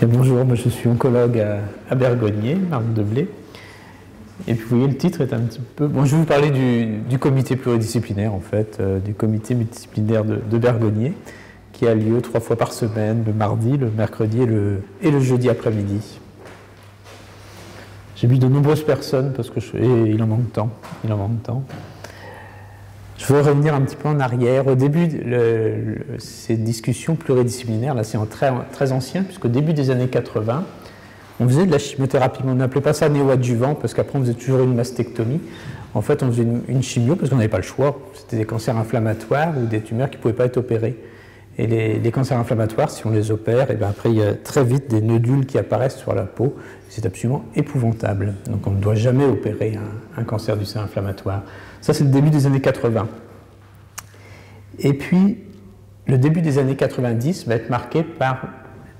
Et bonjour, moi je suis oncologue à Bergognier, Marc Deblé. Et puis vous voyez, le titre est un petit peu... Bon, je vais vous parler du comité pluridisciplinaire, en fait, du comité multidisciplinaire de Bergognier, qui a lieu 3 fois par semaine, le mardi, le mercredi et le jeudi après-midi. J'ai vu de nombreuses personnes, parce que il en manque tant, Je veux revenir un petit peu en arrière. Au début, ces discussions pluridisciplinaires, là c'est très ancien, puisqu'au début des années 80, on faisait de la chimiothérapie, mais on n'appelait pas ça néoadjuvant, parce qu'après on faisait toujours une mastectomie. En fait, on faisait une chimio, parce qu'on n'avait pas le choix. C'était des cancers inflammatoires ou des tumeurs qui ne pouvaient pas être opérées. Et les cancers inflammatoires, si on les opère, et bien après il y a très vite des nodules qui apparaissent sur la peau. C'est absolument épouvantable. Donc on ne doit jamais opérer un cancer du sein inflammatoire. Ça, c'est le début des années 80. Et puis, le début des années 90 va être marqué par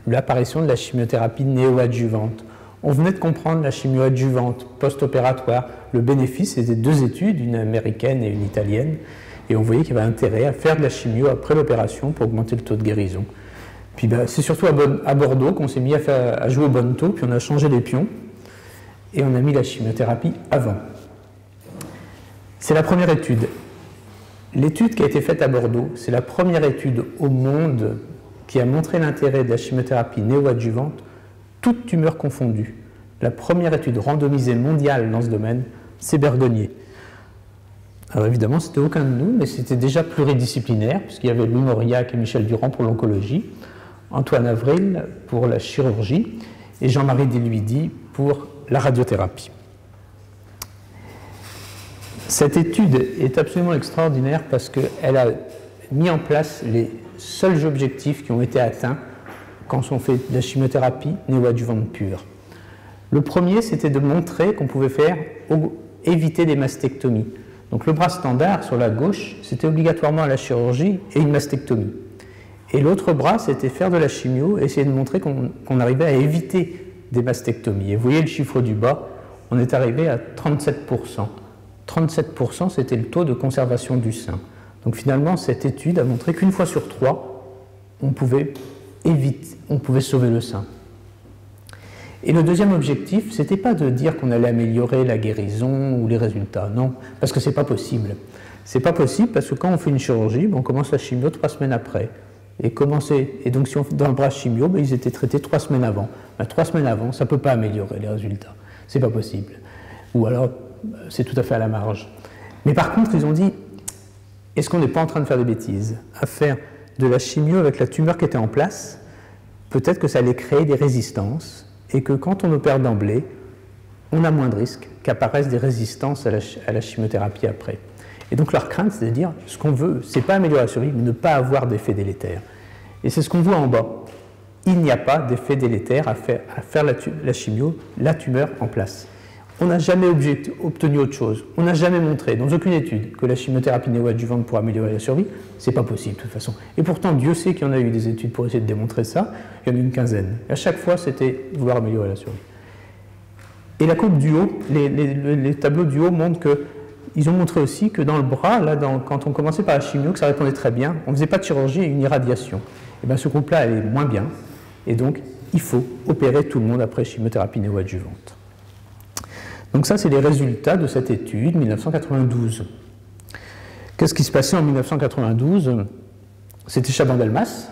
l'apparition de la chimiothérapie néoadjuvante. On venait de comprendre la chimioadjuvante post-opératoire. Le bénéfice, c'était 2 études, une américaine et une italienne. Et on voyait qu'il y avait intérêt à faire de la chimio après l'opération pour augmenter le taux de guérison. Puis c'est surtout à Bordeaux qu'on s'est mis à jouer au bon taux, puis on a changé les pions et on a mis la chimiothérapie avant. C'est la première étude. L'étude qui a été faite à Bordeaux, c'est la première étude au monde qui a montré l'intérêt de la chimiothérapie néoadjuvante, toutes tumeurs confondues. La première étude randomisée mondiale dans ce domaine, c'est Bergognier. Alors évidemment, c'était aucun de nous, mais c'était déjà pluridisciplinaire, puisqu'il y avait Lou Mauriac et Michel Durand pour l'oncologie, Antoine Avril pour la chirurgie et Jean-Marie Diluidi pour la radiothérapie. Cette étude est absolument extraordinaire parce qu'elle a mis en place les seuls objectifs qui ont été atteints quand on fait de la chimiothérapie néoadjuvante pure. Le premier, c'était de montrer qu'on pouvait éviter des mastectomies. Donc le bras standard sur la gauche, c'était obligatoirement la chirurgie et une mastectomie. Et l'autre bras, c'était faire de la chimio et essayer de montrer qu'on arrivait à éviter des mastectomies. Et vous voyez le chiffre du bas, on est arrivé à 37%. 37%, c'était le taux de conservation du sein. Donc finalement, cette étude a montré qu'une fois sur 3, on pouvait sauver le sein. Et le deuxième objectif, ce n'était pas de dire qu'on allait améliorer la guérison ou les résultats, non, parce que ce n'est pas possible. Ce n'est pas possible parce que quand on fait une chirurgie, on commence la chimio 3 semaines après. Et donc si on fait dans le bras chimio, ils étaient traités 3 semaines avant. 3 semaines avant, ça ne peut pas améliorer les résultats. Ce n'est pas possible. Ou alors, c'est tout à fait à la marge. Mais par contre, ils ont dit, est-ce qu'on n'est pas en train de faire des bêtises? À faire de la chimio avec la tumeur qui était en place, peut-être que ça allait créer des résistances, et que quand on opère d'emblée, on a moins de risques qu'apparaissent des résistances à la chimiothérapie après. Et donc leur crainte, c'est de dire, ce qu'on veut, c'est pas améliorer la survie, mais ne pas avoir d'effet délétère. Et c'est ce qu'on voit en bas. Il n'y a pas d'effet délétère à faire la chimio, la tumeur en place. On n'a jamais obtenu autre chose. On n'a jamais montré, dans aucune étude, que la chimiothérapie néoadjuvante pour améliorer la survie. C'est pas possible, de toute façon. Et pourtant, Dieu sait qu'il y en a eu des études pour essayer de démontrer ça. Il y en a eu une quinzaine. Et à chaque fois, c'était vouloir améliorer la survie. Et la courbe du haut, les tableaux du haut montrent qu'ils ont montré aussi que dans le bras, là, quand on commençait par la chimio, que ça répondait très bien, on ne faisait pas de chirurgie et une irradiation. Et bien ce groupe-là, elle est moins bien. Et donc, il faut opérer tout le monde après chimiothérapie néoadjuvante. Donc ça, c'est les résultats de cette étude, 1992. Qu'est-ce qui se passait en 1992? C'était Chaban-Delmas,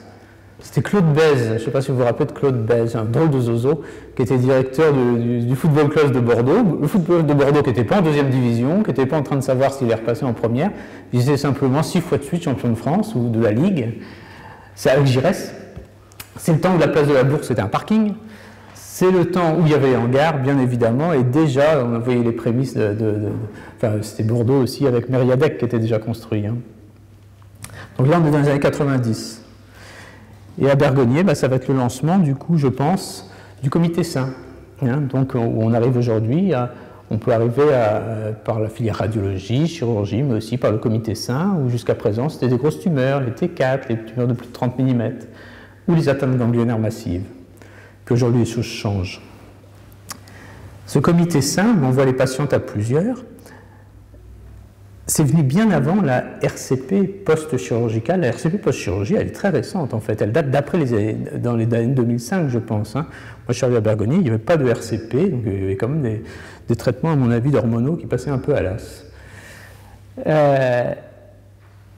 c'était Claude Bèze, je ne sais pas si vous vous rappelez de Claude Bèze, un drôle de zozo, qui était directeur du Football Club de Bordeaux. Le Football Club de Bordeaux qui n'était pas en 2e division, qui n'était pas en train de savoir s'il allait repasser en première, il était simplement 6 fois de suite champion de France ou de la Ligue. C'est avec Giresse. C'est le temps où la place de la Bourse était un parking. C'est le temps où il y avait un hangar, bien évidemment, et déjà, on voyait les prémices enfin, c'était Bordeaux aussi, avec Mériadec qui était déjà construit. Hein. Donc là, on est dans les années 90. Et à Bergognier, ça va être le lancement, du coup, je pense, du comité sein. Hein. Donc, où on arrive aujourd'hui, on peut arriver par la filière radiologie, chirurgie, mais aussi par le comité sein, où jusqu'à présent, c'était des grosses tumeurs, les T4, les tumeurs de plus de 30 mm, ou les atteintes ganglionnaires massives. Qu'aujourd'hui les choses changent. Ce comité sein, on voit les patientes à plusieurs, c'est venu bien avant la RCP post-chirurgicale. La RCP post-chirurgie, elle est très récente en fait. Elle date dans les années 2005, je pense. Moi, je suis arrivé à Bergogne, il n'y avait pas de RCP, donc il y avait quand même des traitements, à mon avis, d'hormonaux qui passaient un peu à l'as.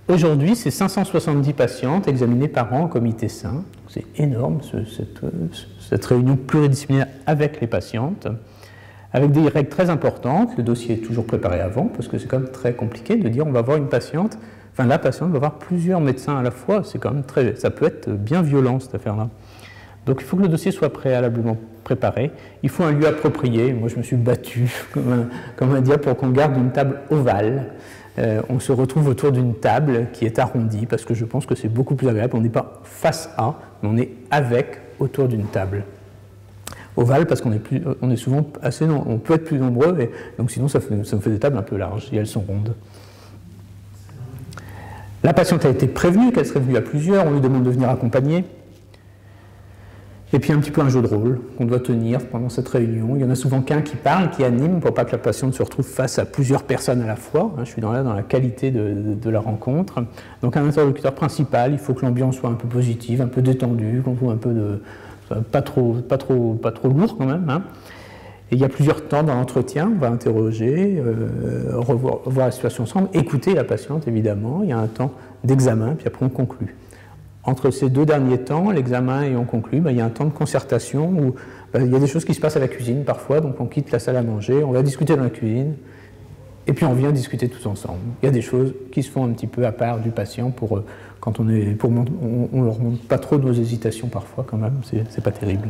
Aujourd'hui, c'est 570 patientes examinées par an en comité sain. C'est énorme, cette réunion pluridisciplinaire avec les patientes, avec des règles très importantes. Le dossier est toujours préparé avant, parce que c'est quand même très compliqué de dire on va voir une patiente, enfin la patiente va voir plusieurs médecins à la fois, c'est quand même ça peut être bien violent cette affaire-là. Donc il faut que le dossier soit préalablement préparé, il faut un lieu approprié. Moi je me suis battu comme un diable pour qu'on garde une table ovale. On se retrouve autour d'une table qui est arrondie, parce que je pense que c'est beaucoup plus agréable. On n'est pas face à, mais on est avec, autour d'une table. Ovale, parce qu'on est souvent assez, on peut être plus nombreux, et donc sinon ça me fait des tables un peu larges, et elles sont rondes. La patiente a été prévenue qu'elle serait venue à plusieurs, on lui demande de venir accompagner. Et puis un petit peu un jeu de rôle qu'on doit tenir pendant cette réunion. Il y en a souvent qu'un qui parle, qui anime, pour pas que la patiente se retrouve face à plusieurs personnes à la fois. Je suis dans la qualité de la rencontre. Donc un interlocuteur principal, il faut que l'ambiance soit un peu positive, un peu détendue, qu'on trouve un peu de... pas trop lourd quand même. Et il y a plusieurs temps dans l'entretien, on va interroger, revoir la situation ensemble, écouter la patiente évidemment. Il y a un temps d'examen, puis après on conclut. Entre ces deux derniers temps, l'examen et on conclut, il y a un temps de concertation où il y a des choses qui se passent à la cuisine parfois, donc on quitte la salle à manger, on va discuter dans la cuisine, et puis on vient discuter tous ensemble. Il y a des choses qui se font un petit peu à part du patient pour quand on leur montre pas trop nos hésitations parfois quand même, c'est pas terrible.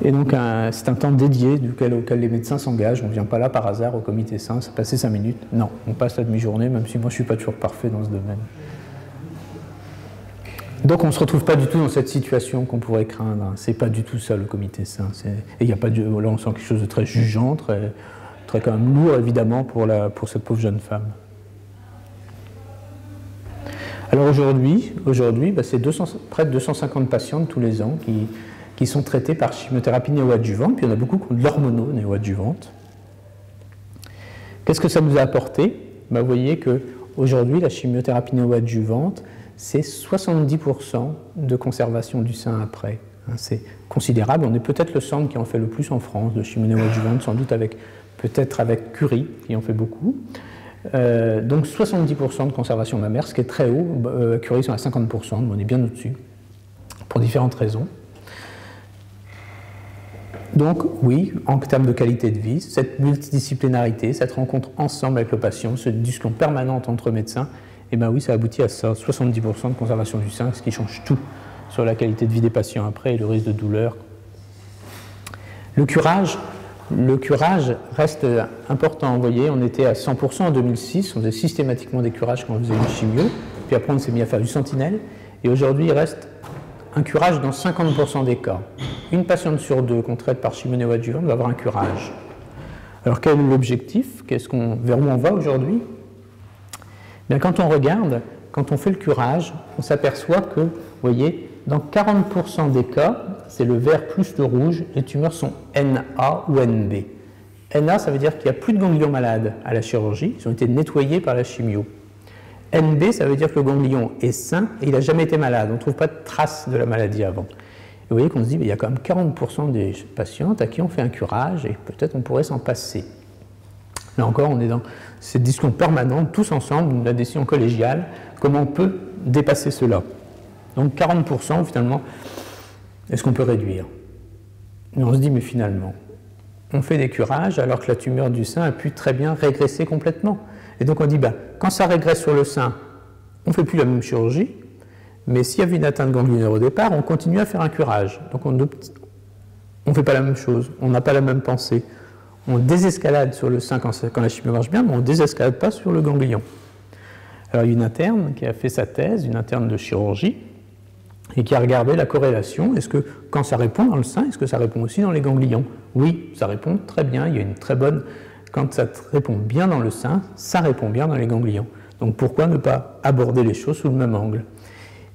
Et donc c'est un temps dédié auquel les médecins s'engagent. On ne vient pas là par hasard au comité sain, ça passait 5 minutes. Non, on passe la demi-journée, même si moi je ne suis pas toujours parfait dans ce domaine. Donc on ne se retrouve pas du tout dans cette situation qu'on pourrait craindre. C'est pas du tout ça le comité sain. Et il n'y a pas de... Là on sent quelque chose de très jugeant, très quand même lourd évidemment pour cette pauvre jeune femme. Alors aujourd'hui c'est près de 250 patientes tous les ans qui sont traitées par chimiothérapie néoadjuvante, puis il y en a beaucoup qui ont de l'hormono néoadjuvante. Qu'est-ce que ça nous a apporté? Vous voyez qu'aujourd'hui la chimiothérapie néoadjuvante, c'est 70% de conservation du sein après. C'est considérable. On est peut-être le centre qui en fait le plus en France de chimio néoadjuvante, sans doute peut-être avec Curie, qui en fait beaucoup. Donc 70% de conservation mammaire, ce qui est très haut. Curie sont à 50%, mais on est bien au-dessus, pour différentes raisons. Donc oui, en termes de qualité de vie, cette multidisciplinarité, cette rencontre ensemble avec le patient, cette discussion permanente entre médecins, et bien oui, ça aboutit à ça, 70% de conservation du sein, ce qui change tout sur la qualité de vie des patients après et le risque de douleur. Le curage reste important. Vous voyez, on était à 100% en 2006, on faisait systématiquement des curages quand on faisait une chimio, puis après on s'est mis à faire du sentinelle, et aujourd'hui il reste un curage dans 50% des cas. Une patiente sur deux qu'on traite par chimio néoadjuvante va avoir un curage. Alors quel est l'objectif? Vers où on va aujourd'hui? Bien, quand on regarde, quand on fait le curage, on s'aperçoit que, vous voyez, dans 40% des cas, c'est le vert plus le rouge, les tumeurs sont NA ou NB. NA, ça veut dire qu'il n'y a plus de ganglions malades à la chirurgie, ils ont été nettoyés par la chimio. NB, ça veut dire que le ganglion est sain et il n'a jamais été malade, on ne trouve pas de traces de la maladie avant. Et vous voyez qu'on se dit, il y a quand même 40% des patientes à qui on fait un curage et peut-être on pourrait s'en passer. Là encore, on est dans cette discussion permanente, tous ensemble, la décision collégiale, comment on peut dépasser cela. Donc 40%, finalement, est-ce qu'on peut réduire? Et on se dit, mais finalement, on fait des curages alors que la tumeur du sein a pu très bien régresser complètement. Et donc on dit, quand ça régresse sur le sein, on ne fait plus la même chirurgie, mais s'il y avait une atteinte ganglionnaire au départ, on continue à faire un curage. Donc on ne fait pas la même chose, on n'a pas la même pensée. On désescalade sur le sein quand la chimio marche bien, mais on ne désescalade pas sur le ganglion. Alors il y a une interne qui a fait sa thèse, une interne de chirurgie, et qui a regardé la corrélation. Est-ce que quand ça répond dans le sein, est-ce que ça répond aussi dans les ganglions? Oui, ça répond très bien, il y a une très bonne... Quand ça répond bien dans le sein, ça répond bien dans les ganglions. Donc pourquoi ne pas aborder les choses sous le même angle?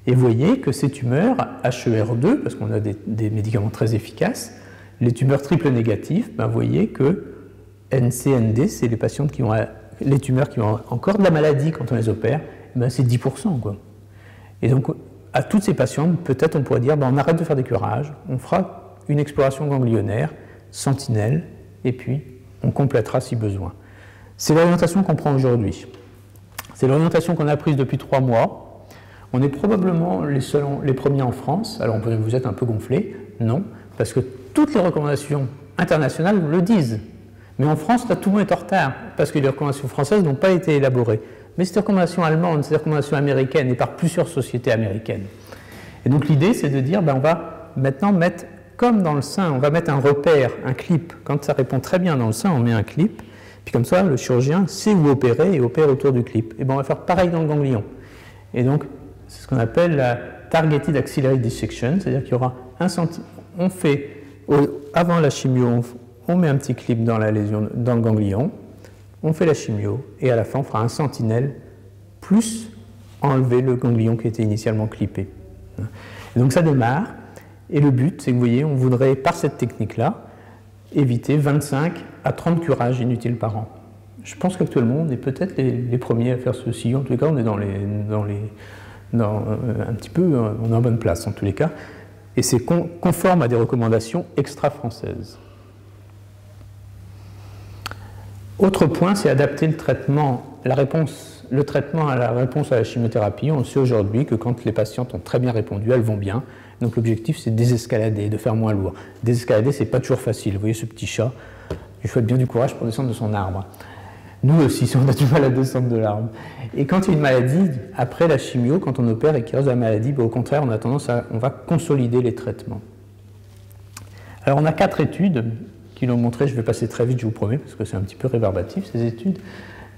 Et vous voyez que ces tumeurs, HER2, parce qu'on a des médicaments très efficaces, les tumeurs triple négatives, vous voyez qu'elles NCND, c'est les patientes qui ont les tumeurs qui ont encore de la maladie quand on les opère, ben c'est 10%, quoi. Et donc, à toutes ces patientes, peut-être on pourrait dire, ben on arrête de faire des curages, on fera une exploration ganglionnaire, sentinelle, et puis on complétera si besoin. C'est l'orientation qu'on prend aujourd'hui. C'est l'orientation qu'on a prise depuis 3 mois. On est probablement les premiers en France. Alors, vous êtes un peu gonflés. Non, parce que toutes les recommandations internationales le disent. Mais en France, là, tout le monde est en retard, parce que les recommandations françaises n'ont pas été élaborées. Mais ces recommandations allemandes, ces recommandations américaines, et par plusieurs sociétés américaines. Et donc l'idée, c'est de dire, ben, on va maintenant mettre, comme dans le sein, on va mettre un repère, un clip. Quand ça répond très bien dans le sein, on met un clip. Puis comme ça, le chirurgien sait où opérer et opère autour du clip. Et ben, on va faire pareil dans le ganglion. Et donc, c'est ce qu'on appelle la Targeted Axillary Dissection, c'est-à-dire qu'il y aura un centimètre. On fait, avant la chimio, on met un petit clip dans la lésion, dans le ganglion, on fait la chimio, et à la fin, on fera un sentinelle, plus enlever le ganglion qui était initialement clippé. Et donc ça démarre, et le but, c'est que vous voyez, on voudrait, par cette technique-là, éviter 25 à 30 curages inutiles par an. Je pense qu'actuellement, on est peut-être les premiers à faire ceci. En tous les cas, on est un petit peu, on est en bonne place en tous les cas. Et c'est conforme à des recommandations extra-françaises. Autre point, c'est adapter le traitement, le traitement à la réponse à la chimiothérapie. On sait aujourd'hui que quand les patientes ont très bien répondu, elles vont bien. Donc l'objectif, c'est de désescalader, de faire moins lourd. Désescalader, c'est pas toujours facile. Vous voyez ce petit chat, il faut bien du courage pour descendre de son arbre. Nous aussi, si on a du mal à descendre de l'arbre. Et quand il y a une maladie, après la chimio, quand on opère et qu'il reste de la maladie, ben, au contraire, on a tendance on va consolider les traitements. Alors on a 4 études qui l'ont montré, je vais passer très vite, je vous promets, parce que c'est un petit peu rébarbatif ces études.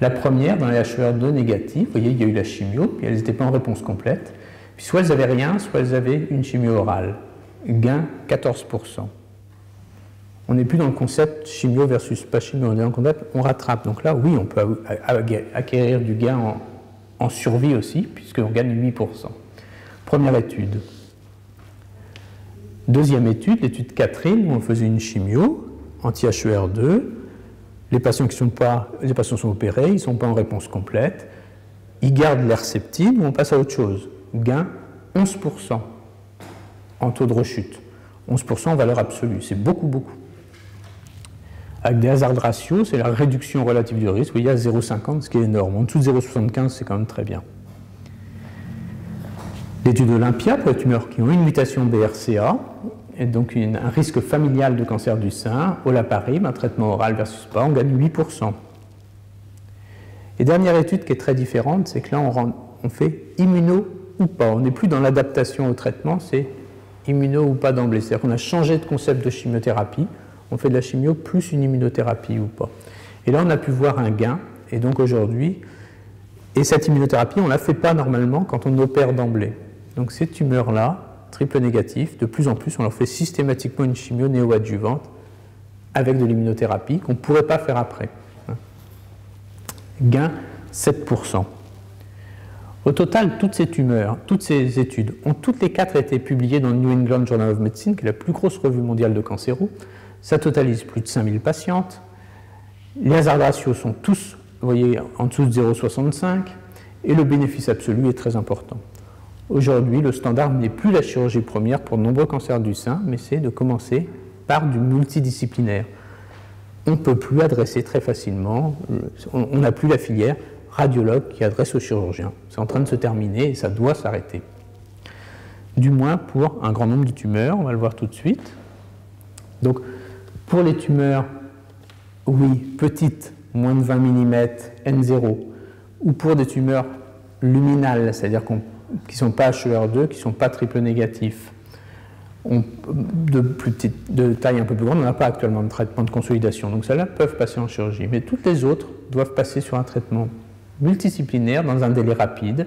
La première, dans les HER2 négatifs, vous voyez, il y a eu la chimio, puis elles n'étaient pas en réponse complète. Puis soit elles n'avaient rien, soit elles avaient une chimio orale. Gain 14%. On n'est plus dans le concept chimio versus pas chimio, on est dans le concept on rattrape. Donc là, oui, on peut acquérir du gain en survie aussi, puisqu'on gagne 8%. Première étude. Deuxième étude, l'étude Catherine, où on faisait une chimio, anti-HER2. Les patients sont opérés, ils ne sont pas en réponse complète. Ils gardent l'herceptine ou on passe à autre chose. Gain 11% en taux de rechute. 11% en valeur absolue, c'est beaucoup, beaucoup. Avec des hazard ratios, c'est la réduction relative du risque. Vous voyez, à 0,50, ce qui est énorme. En dessous de 0,75, c'est quand même très bien. L'étude Olympia pour les tumeurs qui ont une mutation BRCA, et donc un risque familial de cancer du sein, olaparib, un traitement oral versus pas, on gagne 8%. Et dernière étude qui est très différente, c'est que là, on fait immuno ou pas. On n'est plus dans l'adaptation au traitement, c'est immuno ou pas d'emblée. C'est-à-dire qu'on a changé de concept de chimiothérapie, on fait de la chimio plus une immunothérapie ou pas. Et là, on a pu voir un gain, et donc aujourd'hui, et cette immunothérapie, on ne la fait pas normalement quand on opère d'emblée. Donc ces tumeurs-là, triple négatif, de plus en plus, on leur fait systématiquement une chimio néoadjuvante avec de l'immunothérapie qu'on ne pourrait pas faire après. Gain 7%. Au total, toutes ces tumeurs, toutes ces études, ont toutes les 4 été publiées dans le New England Journal of Medicine, qui est la plus grosse revue mondiale de cancéro. Ça totalise plus de 5000 patientes. Les hazard ratios sont tous, vous voyez, en dessous de 0,65 et le bénéfice absolu est très important. Aujourd'hui, le standard n'est plus la chirurgie première pour de nombreux cancers du sein, mais c'est de commencer par du multidisciplinaire. On ne peut plus adresser très facilement, on n'a plus la filière radiologue qui adresse aux chirurgiens. C'est en train de se terminer et ça doit s'arrêter. Du moins pour un grand nombre de tumeurs, on va le voir tout de suite. Donc, pour les tumeurs, oui, petites, moins de 20 mm, N0, ou pour des tumeurs luminales, c'est-à-dire qui ne sont pas HER2, qui ne sont pas triple négatifs, de taille un peu plus grande, on n'a pas actuellement de traitement de consolidation. Donc celles-là peuvent passer en chirurgie. Mais toutes les autres doivent passer sur un traitement multidisciplinaire dans un délai rapide.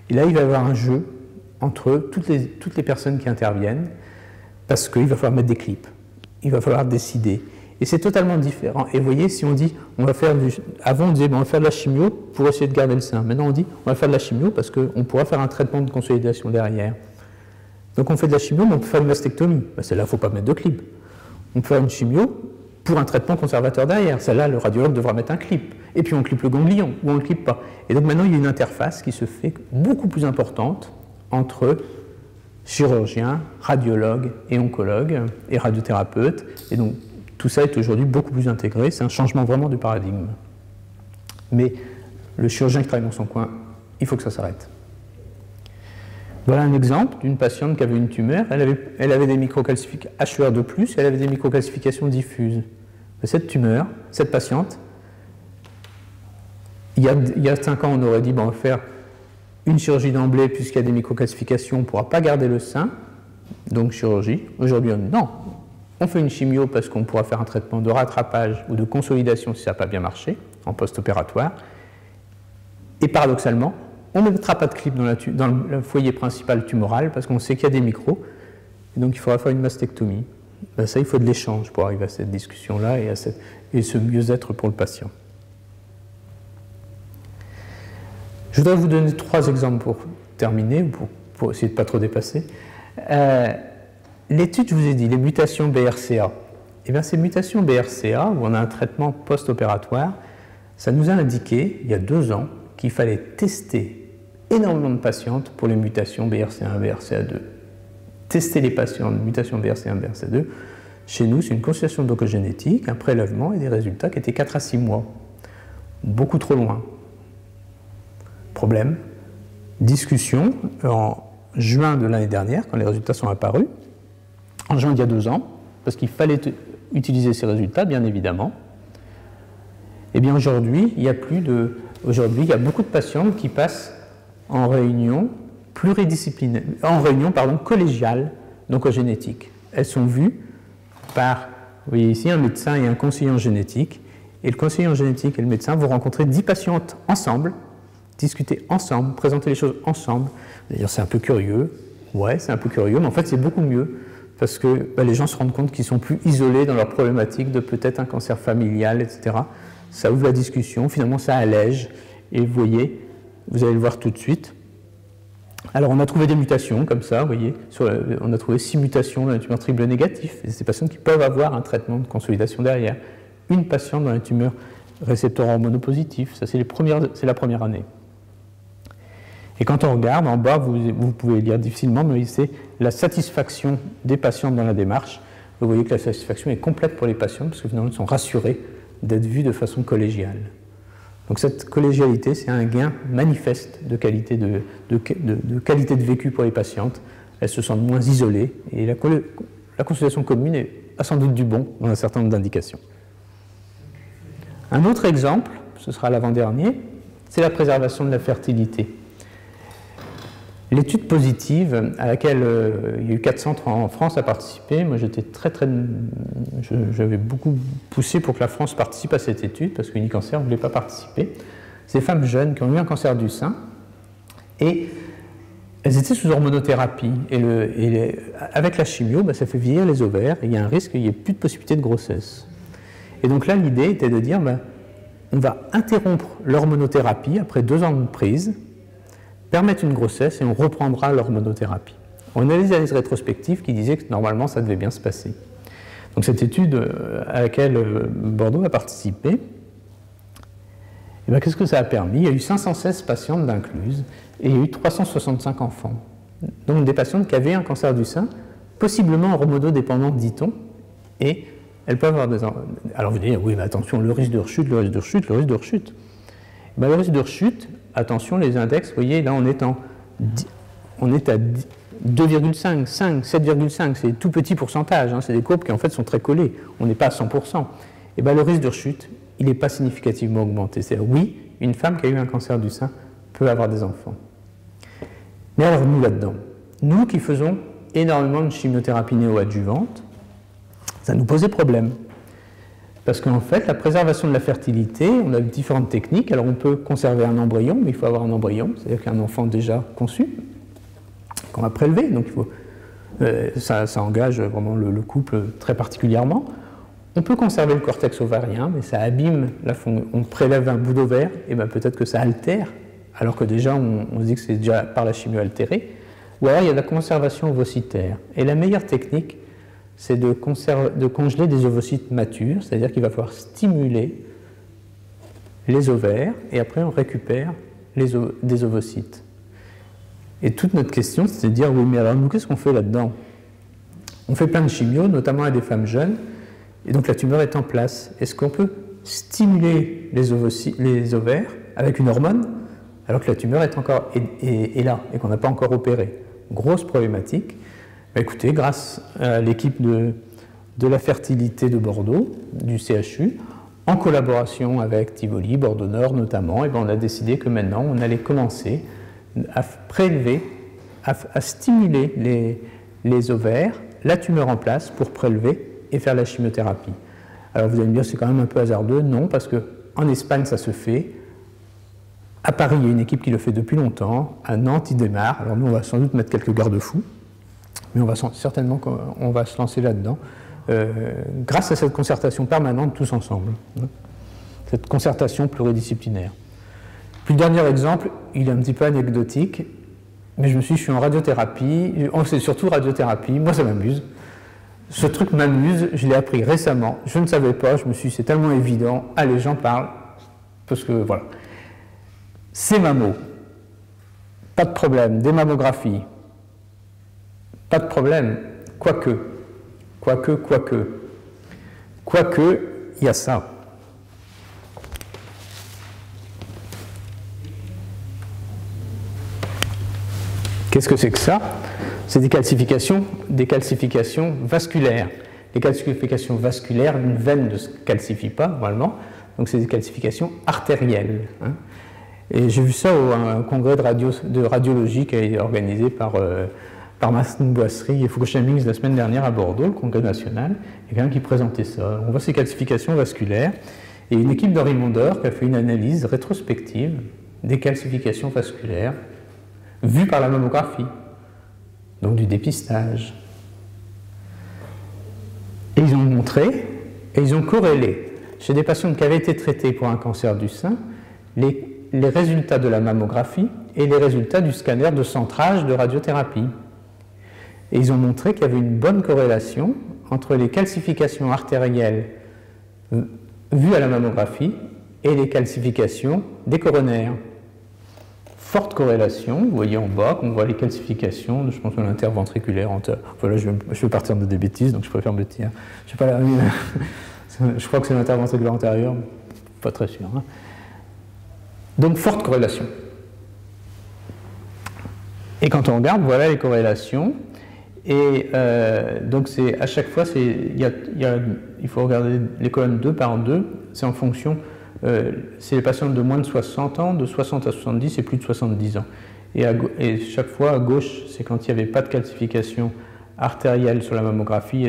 Et là, il va y avoir un jeu entre toutes les personnes qui interviennent, parce qu'il va falloir mettre des clips. Il va falloir décider. Et c'est totalement différent. Et vous voyez, si on dit, on va faire avant on disait, on va faire de la chimio pour essayer de garder le sein. Maintenant on dit, on va faire de la chimio parce qu'on pourra faire un traitement de consolidation derrière. Donc on fait de la chimio, mais on peut faire une mastectomie. Ben, celle-là, il ne faut pas mettre de clip. On peut faire une chimio pour un traitement conservateur derrière. Celle-là, le radiologue devra mettre un clip. Et puis on clip le ganglion, ou on ne le clip pas. Et donc maintenant, il y a une interface qui se fait beaucoup plus importante entre chirurgien, radiologue et oncologue et radiothérapeute. Et donc tout ça est aujourd'hui beaucoup plus intégré. C'est un changement vraiment du paradigme. Mais le chirurgien qui travaille dans son coin, il faut que ça s'arrête. Voilà un exemple d'une patiente qui avait une tumeur. Elle avait des microcalcifications HER2+, elle avait des microcalcifications diffuses. Cette tumeur, cette patiente, il y a 5 ans, on aurait dit, bon, on va faire une chirurgie d'emblée puisqu'il y a des microcalcifications, on ne pourra pas garder le sein, donc chirurgie. Aujourd'hui, non, on fait une chimio parce qu'on pourra faire un traitement de rattrapage ou de consolidation si ça n'a pas bien marché, en post-opératoire. Et paradoxalement, on ne mettra pas de clip dans le foyer principal tumoral parce qu'on sait qu'il y a des micros, et donc il faudra faire une mastectomie. Ben ça, il faut de l'échange pour arriver à cette discussion-là et ce mieux-être pour le patient. Je voudrais vous donner 3 exemples pour terminer, pour essayer de ne pas trop dépasser. L'étude, je vous ai dit, les mutations BRCA. Et bien, ces mutations BRCA, où on a un traitement post-opératoire, ça nous a indiqué, il y a 2 ans, qu'il fallait tester énormément de patientes pour les mutations BRCA1, BRCA2. Tester les patients de mutations BRCA1, BRCA2, chez nous, c'est une consultation d'oncogénétique, un prélèvement et des résultats qui étaient 4 à 6 mois. Beaucoup trop loin. Problème, discussion en juin de l'année dernière, quand les résultats sont apparus, en juin d'il y a 2 ans, parce qu'il fallait utiliser ces résultats, bien évidemment. Eh bien aujourd'hui, il y a beaucoup de patientes qui passent en réunion pluridisciplinaire, collégiale d'oncogénétique. Elles sont vues par, vous voyez ici, un médecin et un conseiller en génétique, et le conseiller en génétique et le médecin vont rencontrer 10 patientes ensemble, discuter ensemble, présenter les choses ensemble. D'ailleurs, c'est un peu curieux, ouais, c'est un peu curieux, mais en fait, c'est beaucoup mieux, parce que les gens se rendent compte qu'ils sont plus isolés dans leur problématique de peut-être un cancer familial, etc. Ça ouvre la discussion, finalement, ça allège, et vous voyez, vous allez le voir tout de suite. Alors, on a trouvé des mutations, comme ça, vous voyez, on a trouvé 6 mutations dans les tumeurs triple négatifs, et c'est des patients qui peuvent avoir un traitement de consolidation derrière. Une patiente dans les tumeurs récepteurs hormonopositifs, ça c'est la première année. Et quand on regarde, en bas, vous pouvez lire difficilement, mais c'est la satisfaction des patients dans la démarche. Vous voyez que la satisfaction est complète pour les patients, parce que finalement, ils sont rassurés d'être vus de façon collégiale. Donc cette collégialité, c'est un gain manifeste de qualité de vécu pour les patientes. Elles se sentent moins isolées, et la consultation commune a sans doute du bon dans un certain nombre d'indications. Un autre exemple, ce sera l'avant-dernier, c'est la préservation de la fertilité. L'étude positive à laquelle il y a eu 4 centres en France à participer, moi j'avais beaucoup poussé pour que la France participe à cette étude parce que Unicancer ne voulait pas participer. Ces femmes jeunes qui ont eu un cancer du sein et elles étaient sous hormonothérapie et avec la chimio, ça fait vieillir les ovaires et il y a un risque qu'il n'y ait plus de possibilité de grossesse. Et donc là l'idée était de dire on va interrompre l'hormonothérapie après 2 ans de prise, permettre une grossesse et on reprendra l'hormonothérapie. On a des analyses rétrospectives qui disaient que normalement ça devait bien se passer. Donc cette étude à laquelle Bordeaux a participé, qu'est-ce que ça a permis? Il y a eu 516 patientes d'incluses et il y a eu 365 enfants. Donc des patientes qui avaient un cancer du sein, possiblement hormonodépendant, dit-on, et elles peuvent avoir des enfants. Alors vous dites, oui mais attention, le risque de rechute, le risque de rechute, le risque de rechute. Le risque de rechute, attention, les index, vous voyez, là on est à 2,5, 5, 7,5, c'est tout petit pourcentage, c'est des courbes qui en fait sont très collées, on n'est pas à 100%. Et le risque de rechute, il n'est pas significativement augmenté. C'est-à-dire, oui, une femme qui a eu un cancer du sein peut avoir des enfants. Mais alors nous là-dedans, nous qui faisons énormément de chimiothérapie néoadjuvante, ça nous posait problème. Parce qu'en fait, la préservation de la fertilité, on a différentes techniques. Alors on peut conserver un embryon, mais il faut avoir un embryon, c'est-à-dire qu'un enfant déjà conçu, qu'on va prélever, donc ça engage vraiment le couple très particulièrement. On peut conserver le cortex ovarien, mais ça abîme la fonction. On prélève un bout d'ovaire, et peut-être que ça altère, alors que déjà on se dit que c'est déjà par la chimio altéré. Ou alors il y a la conservation ovocytaire. Et la meilleure technique, c'est de congeler des ovocytes matures, c'est-à-dire qu'il va falloir stimuler les ovaires et après on récupère des ovocytes. Et toute notre question, c'est de dire, oui, mais alors nous, qu'est-ce qu'on fait là-dedans? On fait plein de chimio, notamment à des femmes jeunes, et donc la tumeur est en place. Est-ce qu'on peut stimuler les ovaires avec une hormone alors que la tumeur est encore est là et qu'on n'a pas encore opéré? Grosse problématique. Bah, écoutez, grâce à l'équipe de la fertilité de Bordeaux, du CHU, en collaboration avec Tivoli, Bordeaux Nord notamment, et ben on a décidé que maintenant on allait commencer à prélever, à stimuler les ovaires, la tumeur en place pour prélever et faire la chimiothérapie. Alors vous allez me dire c'est quand même un peu hasardeux, non, parce qu'en Espagne ça se fait, à Paris il y a une équipe qui le fait depuis longtemps, à Nantes il démarre, alors nous on va sans doute mettre quelques garde-fous, mais on va certainement qu'on va se lancer là-dedans, grâce à cette concertation permanente tous ensemble, hein, cette concertation pluridisciplinaire. Puis le dernier exemple, il est un petit peu anecdotique, mais je suis en radiothérapie, c'est surtout radiothérapie, moi ça m'amuse. Ce truc m'amuse, je l'ai appris récemment, je ne savais pas, je me suis dit c'est tellement évident, allez j'en parle, parce que voilà. Ces mammo, pas de problème, des mammographies, pas de problème, quoique, il y a ça. Qu'est-ce que c'est que ça? C'est des calcifications vasculaires. Les calcifications vasculaires, une veine ne se calcifie pas normalement, donc c'est des calcifications artérielles. Hein. Et j'ai vu ça au congrès de radiologie qui a été organisé par Martin Boisserie et Foucault Chamings la semaine dernière à Bordeaux, le congrès national. Il y a quelqu'un qui présentait ça. On voit ces calcifications vasculaires et une équipe d'Henri Mondor qui a fait une analyse rétrospective des calcifications vasculaires vues par la mammographie, donc du dépistage. Et ils ont montré, et ils ont corrélé chez des patients qui avaient été traités pour un cancer du sein, les résultats de la mammographie et les résultats du scanner de centrage de radiothérapie. Et ils ont montré qu'il y avait une bonne corrélation entre les calcifications artérielles vues à la mammographie et les calcifications des coronaires. Forte corrélation, vous voyez en bas qu'on voit les calcifications, je pense, de l'interventriculaire. Voilà, je vais partir de des bêtises, donc je préfère me dire. Je crois que c'est l'interventriculaire antérieur, pas très sûr. Hein. Donc forte corrélation. Et quand on regarde, voilà les corrélations. Et donc c'est à chaque fois, il faut regarder les colonnes 2 par 2, c'est en fonction. C'est les patients de moins de 60 ans, de 60 à 70 et plus de 70 ans. Et chaque fois, à gauche, c'est quand il n'y avait pas de calcification artérielle sur la mammographie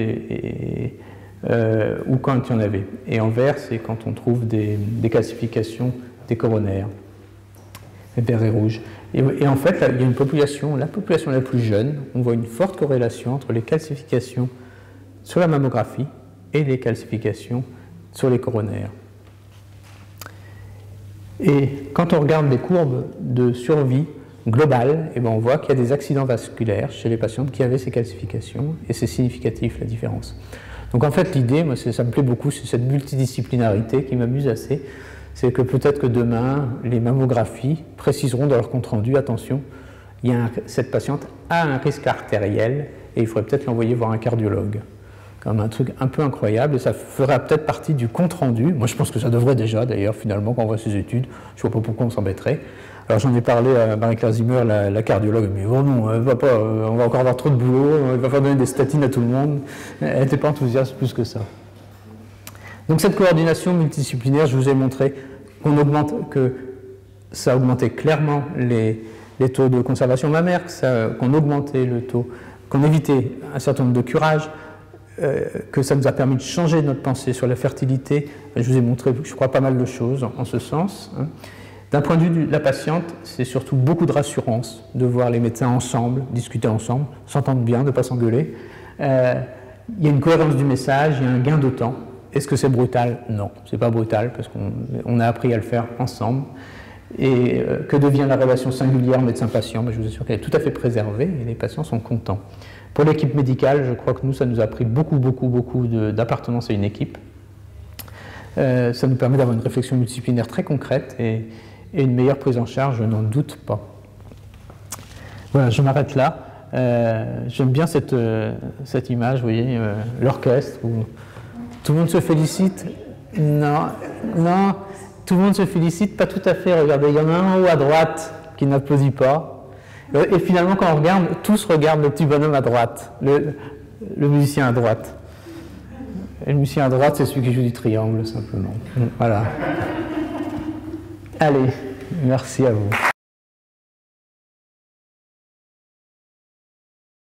ou quand il y en avait. Et en vert, c'est quand on trouve des calcifications des coronaires. Et vert et rouge. Et en fait, là, il y a une population, la population la plus jeune, on voit une forte corrélation entre les calcifications sur la mammographie et les calcifications sur les coronaires. Et quand on regarde les courbes de survie globale, eh ben on voit qu'il y a des accidents vasculaires chez les patients qui avaient ces calcifications, et c'est significatif la différence. Donc en fait l'idée, moi ça me plaît beaucoup, c'est cette multidisciplinarité qui m'amuse assez, c'est que peut-être que demain, les mammographies préciseront dans leur compte-rendu, attention, cette patiente a un risque artériel, et il faudrait peut-être l'envoyer voir un cardiologue. Comme un truc un peu incroyable, et ça ferait peut-être partie du compte-rendu. Moi, je pense que ça devrait déjà, d'ailleurs, finalement, quand on voit ces études. Je ne vois pas pourquoi on s'embêterait. Alors, j'en ai parlé à Marie-Claire Zimmer, la cardiologue, mais bon, non, elle va pas, on va encore avoir trop de boulot, il va falloir donner des statines à tout le monde. Elle n'était pas enthousiaste plus que ça. Donc, cette coordination multidisciplinaire, je vous ai montré que ça augmentait clairement les taux de conservation mammaire, qu'on augmentait le taux, qu'on évitait un certain nombre de curages, que ça nous a permis de changer notre pensée sur la fertilité. Je vous ai montré, je crois, pas mal de choses en ce sens. Hein. D'un point de vue de la patiente, c'est surtout beaucoup de rassurance de voir les médecins ensemble, discuter ensemble, s'entendre bien, de ne pas s'engueuler. Il y a une cohérence du message, il y a un gain de temps. Est-ce que c'est brutal? Non, c'est pas brutal, parce qu'on a appris à le faire ensemble. Et que devient la relation singulière médecin-patient? Je vous assure qu'elle est tout à fait préservée et les patients sont contents. Pour l'équipe médicale, je crois que nous, ça nous a pris beaucoup d'appartenance à une équipe. Ça nous permet d'avoir une réflexion multidisciplinaire très concrète et une meilleure prise en charge, je n'en doute pas. Voilà, je m'arrête là. J'aime bien cette image, vous voyez, l'orchestre où tout le monde se félicite. Non, tout le monde se félicite, pas tout à fait. Regardez, il y en a un en haut à droite qui n'applaudit pas. Et finalement, quand on regarde, tous regardent le petit bonhomme à droite, le musicien à droite. Et le musicien à droite, c'est celui qui joue du triangle, simplement. Voilà. Allez, merci à vous.